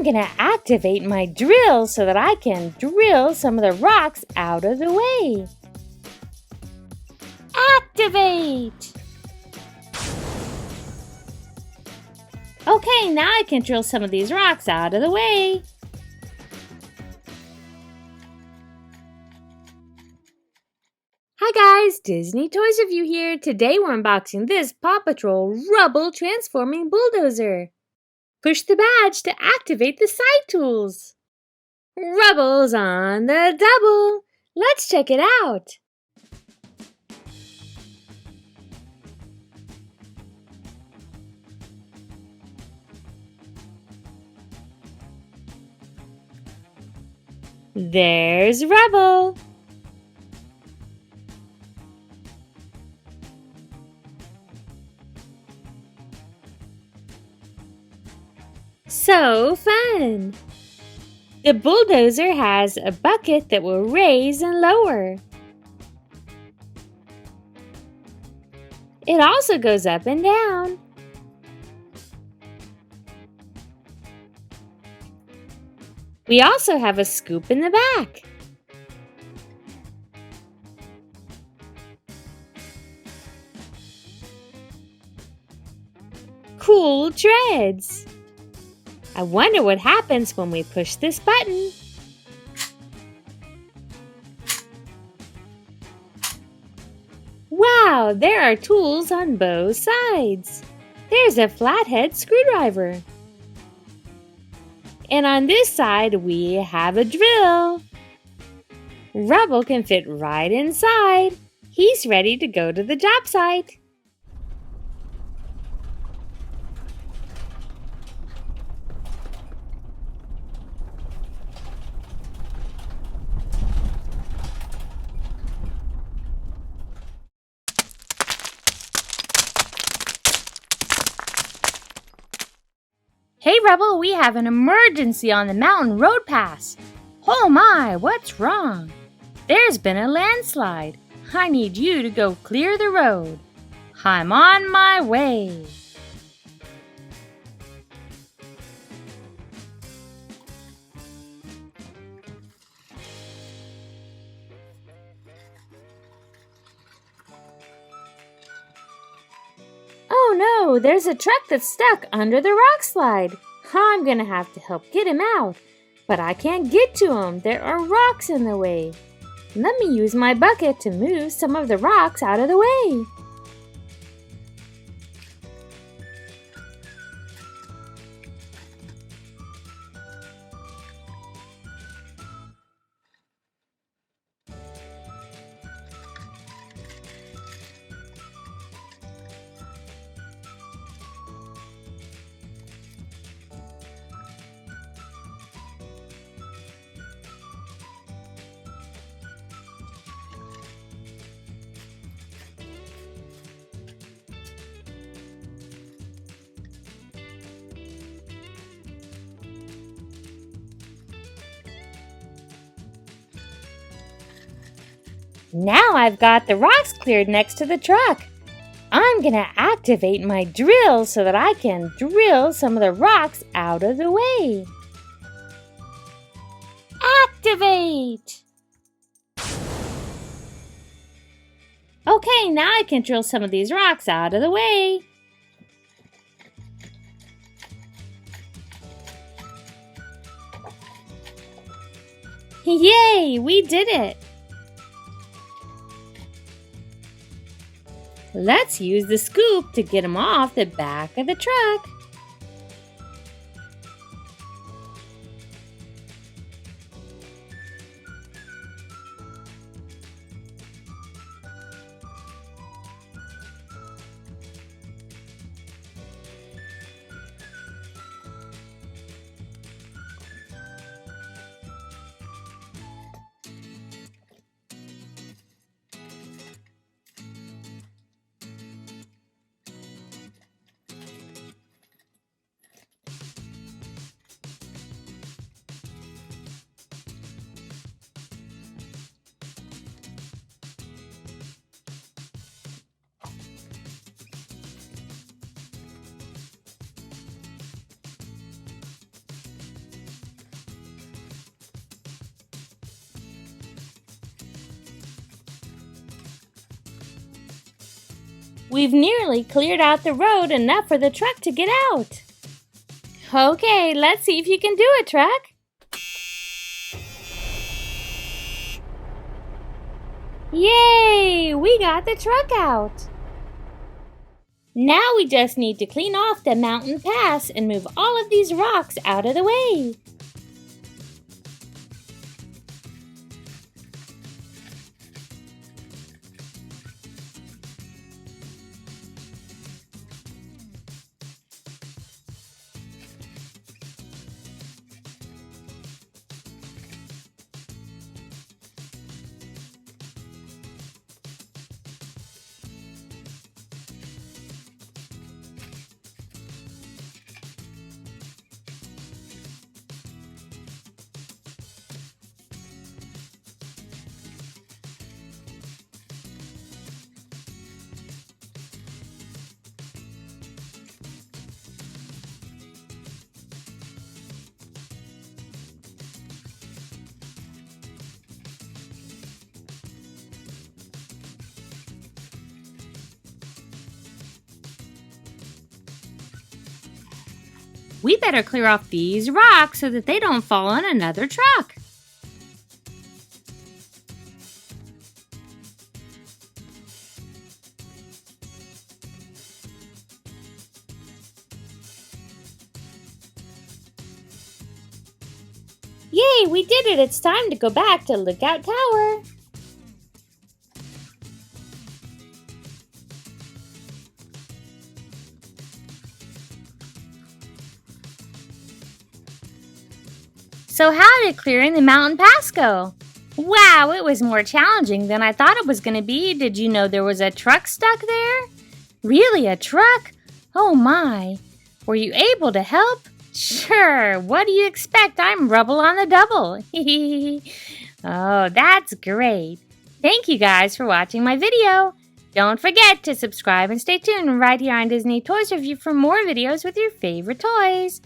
I'm gonna activate my drill so that I can drill some of the rocks out of the way. Activate! Okay, now I can drill some of these rocks out of the way. Hi guys, Disney Toys Review here. Today we're unboxing this Paw Patrol Rubble transforming bulldozer. Push the badge to activate the side tools. Rubbles on the double. Let's check it out. There's Rubble. So fun! The bulldozer has a bucket that will raise and lower. It also goes up and down. We also have a scoop in the back. Cool treads! I wonder what happens when we push this button. Wow, there are tools on both sides. There's a flathead screwdriver. And on this side, we have a drill. Rubble can fit right inside. He's ready to go to the job site. Hey Rubble, we have an emergency on the mountain road pass. Oh my, what's wrong? There's been a landslide. I need you to go clear the road. I'm on my way. Oh no, there's a truck that's stuck under the rock slide. I'm gonna have to help get him out, but I can't get to him. There are rocks in the way. Let me use my bucket to move some of the rocks out of the way. Now I've got the rocks cleared next to the truck. I'm gonna activate my drill so that I can drill some of the rocks out of the way. Activate! Okay, now I can drill some of these rocks out of the way. Yay, we did it! Let's use the scoop to get them off the back of the truck. We've nearly cleared out the road enough for the truck to get out. Okay, let's see if you can do it, truck. Yay! We got the truck out. Now we just need to clean off the mountain pass and move all of these rocks out of the way. We better clear off these rocks so that they don't fall on another truck. Yay, we did it! It's time to go back to Lookout Tower. So how did clearing the mountain pass go? Wow, it was more challenging than I thought it was going to be. Did you know there was a truck stuck there? Really, a truck? Oh my. Were you able to help? Sure, what do you expect? I'm Rubble on the double. Oh, that's great. Thank you guys for watching my video. Don't forget to subscribe and stay tuned right here on Disney Toys Review for more videos with your favorite toys.